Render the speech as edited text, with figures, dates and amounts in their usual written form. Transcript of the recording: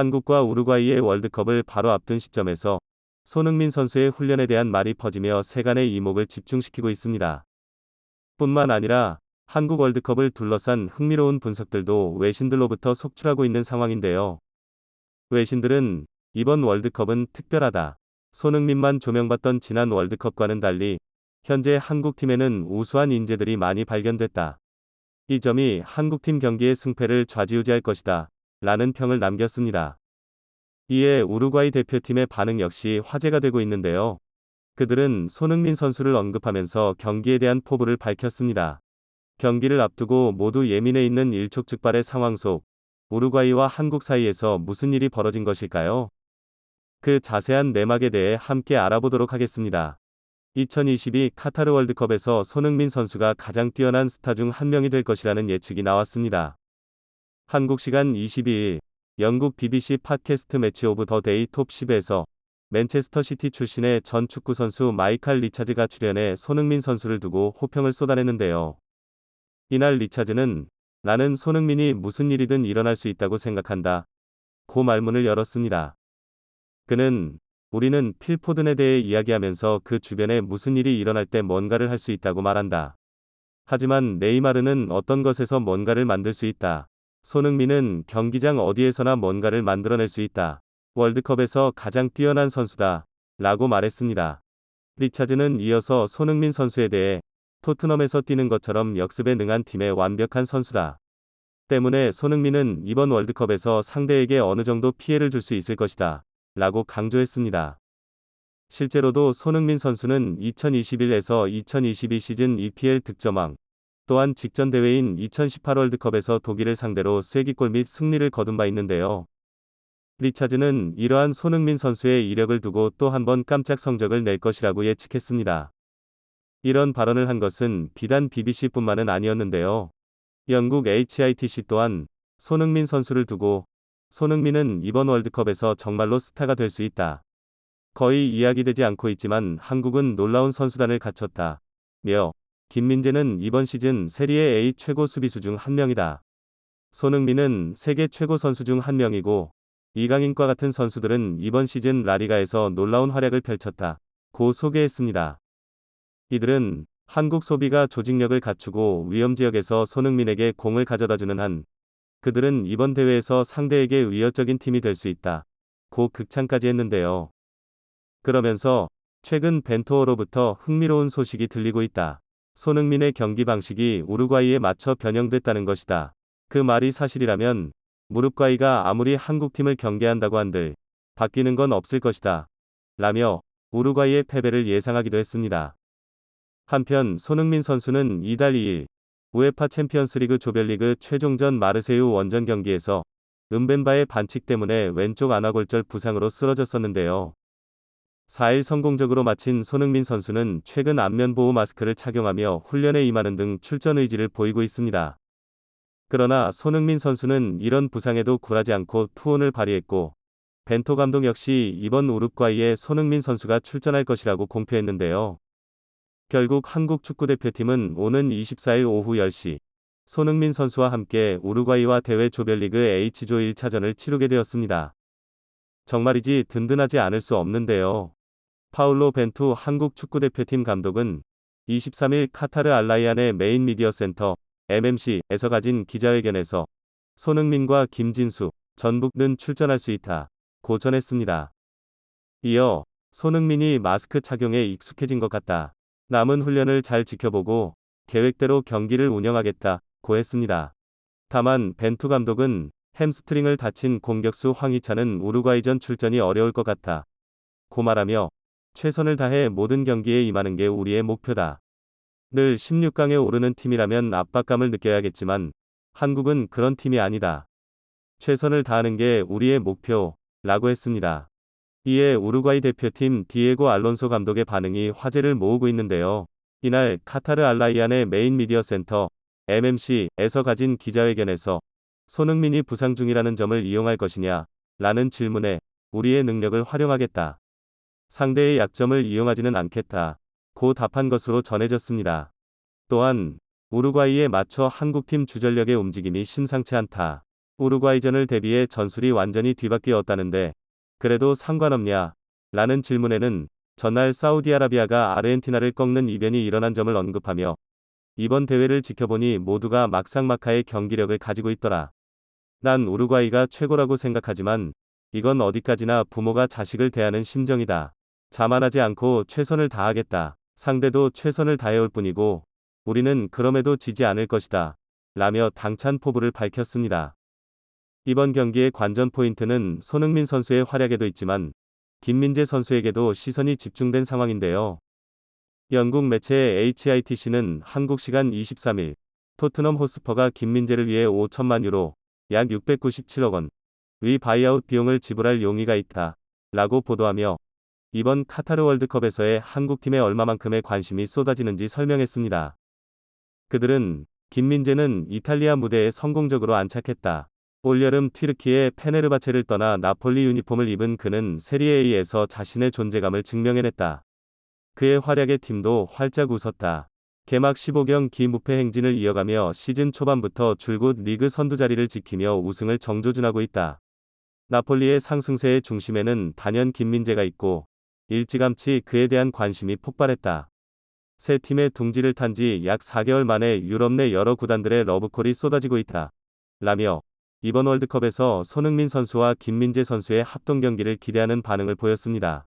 한국과 우루과이의 월드컵을 바로 앞둔 시점에서 손흥민 선수의 훈련에 대한 말이 퍼지며 세간의 이목을 집중시키고 있습니다. 뿐만 아니라 한국 월드컵을 둘러싼 흥미로운 분석들도 외신들로부터 속출하고 있는 상황인데요. 외신들은 이번 월드컵은 특별하다. 손흥민만 조명받던 지난 월드컵과는 달리 현재 한국팀에는 우수한 인재들이 많이 발견됐다. 이 점이 한국팀 경기의 승패를 좌지우지할 것이다. 라는 평을 남겼습니다. 이에 우루과이 대표팀의 반응 역시 화제가 되고 있는데요. 그들은 손흥민 선수를 언급하면서 경기에 대한 포부를 밝혔습니다. 경기를 앞두고 모두 예민해 있는 일촉즉발의 상황 속 우루과이와 한국 사이에서 무슨 일이 벌어진 것일까요? 그 자세한 내막에 대해 함께 알아보도록 하겠습니다. 2022 카타르 월드컵에서 손흥민 선수가 가장 뛰어난 스타 중 한 명이 될 것이라는 예측이 나왔습니다. 한국 시간 22일 영국 BBC 팟캐스트 매치 오브 더 데이 톱 10에서 맨체스터 시티 출신의 전 축구 선수 마이칼 리차즈가 출연해 손흥민 선수를 두고 호평을 쏟아냈는데요. 이날 리차즈는 나는 손흥민이 무슨 일이든 일어날 수 있다고 생각한다. 고 말문을 열었습니다. 그는 우리는 필포든에 대해 이야기하면서 그 주변에 무슨 일이 일어날 때 뭔가를 할 수 있다고 말한다. 하지만 네이마르는 어떤 것에서 뭔가를 만들 수 있다. 손흥민은 경기장 어디에서나 뭔가를 만들어낼 수 있다. 월드컵에서 가장 뛰어난 선수다. 라고 말했습니다. 리차즈는 이어서 손흥민 선수에 대해 토트넘에서 뛰는 것처럼 역습에 능한 팀의 완벽한 선수다. 때문에 손흥민은 이번 월드컵에서 상대에게 어느 정도 피해를 줄 수 있을 것이다. 라고 강조했습니다. 실제로도 손흥민 선수는 2021에서 2022 시즌 EPL 득점왕, 또한 직전 대회인 2018 월드컵에서 독일을 상대로 쐐기골 및 승리를 거둔 바 있는데요. 리차즈는 이러한 손흥민 선수의 이력을 두고 또 한 번 깜짝 성적을 낼 것이라고 예측했습니다. 이런 발언을 한 것은 비단 BBC뿐만은 아니었는데요. 영국 HITC 또한 손흥민 선수를 두고 손흥민은 이번 월드컵에서 정말로 스타가 될 수 있다. 거의 이야기되지 않고 있지만 한국은 놀라운 선수단을 갖췄다. 며 김민재는 이번 시즌 세리에 A 최고 수비수 중 한 명이다. 손흥민은 세계 최고 선수 중 한 명이고 이강인과 같은 선수들은 이번 시즌 라리가에서 놀라운 활약을 펼쳤다. 고 소개했습니다. 이들은 한국 소비가 조직력을 갖추고 위험지역에서 손흥민에게 공을 가져다주는 한 그들은 이번 대회에서 상대에게 위협적인 팀이 될 수 있다. 고 극찬까지 했는데요. 그러면서 최근 벤토어로부터 흥미로운 소식이 들리고 있다. 손흥민의 경기 방식이 우루과이에 맞춰 변형됐다는 것이다. 그 말이 사실이라면 우루과이가 아무리 한국팀을 경계한다고 한들 바뀌는 건 없을 것이다. 라며 우루과이의 패배를 예상하기도 했습니다. 한편 손흥민 선수는 이달 2일 우에파 챔피언스리그 조별리그 최종전 마르세유 원정 경기에서 은벤바의 반칙 때문에 왼쪽 안아골절 부상으로 쓰러졌었는데요. 4일 성공적으로 마친 손흥민 선수는 최근 안면보호 마스크를 착용하며 훈련에 임하는 등 출전 의지를 보이고 있습니다. 그러나 손흥민 선수는 이런 부상에도 굴하지 않고 투혼을 발휘했고 벤토 감독 역시 이번 우루과이에 손흥민 선수가 출전할 것이라고 공표했는데요. 결국 한국 축구대표팀은 오는 24일 오후 10시 손흥민 선수와 함께 우루과이와 대회 조별리그 H조 1차전을 치르게 되었습니다. 정말이지 든든하지 않을 수 없는데요. 파울로 벤투 한국 축구대표팀 감독은 23일 카타르 알라이안의 메인 미디어 센터 MMC에서 가진 기자회견에서 손흥민과 김진수, 전북은 출전할 수 있다. 고 전했습니다. 이어 손흥민이 마스크 착용에 익숙해진 것 같다. 남은 훈련을 잘 지켜보고 계획대로 경기를 운영하겠다. 고 했습니다. 다만 벤투 감독은 햄스트링을 다친 공격수 황희찬은 우루과이전 출전이 어려울 것 같다. 고 말하며 최선을 다해 모든 경기에 임하는 게 우리의 목표다. 늘 16강에 오르는 팀이라면 압박감을 느껴야겠지만 한국은 그런 팀이 아니다. 최선을 다하는 게 우리의 목표. 라고 했습니다. 이에 우루과이 대표팀 디에고 알론소 감독의 반응이 화제를 모으고 있는데요. 이날 카타르 알라이안의 메인 미디어 센터 MMC에서 가진 기자회견에서 손흥민이 부상 중이라는 점을 이용할 것이냐 라는 질문에 우리의 능력을 활용하겠다. 상대의 약점을 이용하지는 않겠다. 고 답한 것으로 전해졌습니다. 또한 우루과이에 맞춰 한국팀 주전력의 움직임이 심상치 않다. 우루과이전을 대비해 전술이 완전히 뒤바뀌었다는데 그래도 상관없냐? 라는 질문에는 전날 사우디아라비아가 아르헨티나를 꺾는 이변이 일어난 점을 언급하며 이번 대회를 지켜보니 모두가 막상막하의 경기력을 가지고 있더라. 난 우루과이가 최고라고 생각하지만 이건 어디까지나 부모가 자식을 대하는 심정이다. 자만하지 않고 최선을 다하겠다. 상대도 최선을 다해올 뿐이고 우리는 그럼에도 지지 않을 것이다. 라며 당찬 포부를 밝혔습니다. 이번 경기의 관전 포인트는 손흥민 선수의 활약에도 있지만 김민재 선수에게도 시선이 집중된 상황인데요. 영국 매체 HITC는 한국 시간 23일 토트넘 호스퍼가 김민재를 위해 5천만 유로 약 697억 원의 바이아웃 비용을 지불할 용의가 있다. 라고 보도하며 이번 카타르 월드컵에서의 한국팀에 얼마만큼의 관심이 쏟아지는지 설명했습니다. 그들은 김민재는 이탈리아 무대에 성공적으로 안착했다. 올여름 튀르키예 페네르바체를 떠나 나폴리 유니폼을 입은 그는 세리에 A에서 자신의 존재감을 증명해냈다. 그의 활약에 팀도 활짝 웃었다. 개막 15경기 무패 행진을 이어가며 시즌 초반부터 줄곧 리그 선두 자리를 지키며 우승을 정조준하고 있다. 나폴리의 상승세의 중심에는 단연 김민재가 있고 일찌감치 그에 대한 관심이 폭발했다. 새 팀의 둥지를 탄 지 약 4개월 만에 유럽 내 여러 구단들의 러브콜이 쏟아지고 있다. 라며 이번 월드컵에서 손흥민 선수와 김민재 선수의 합동 경기를 기대하는 반응을 보였습니다.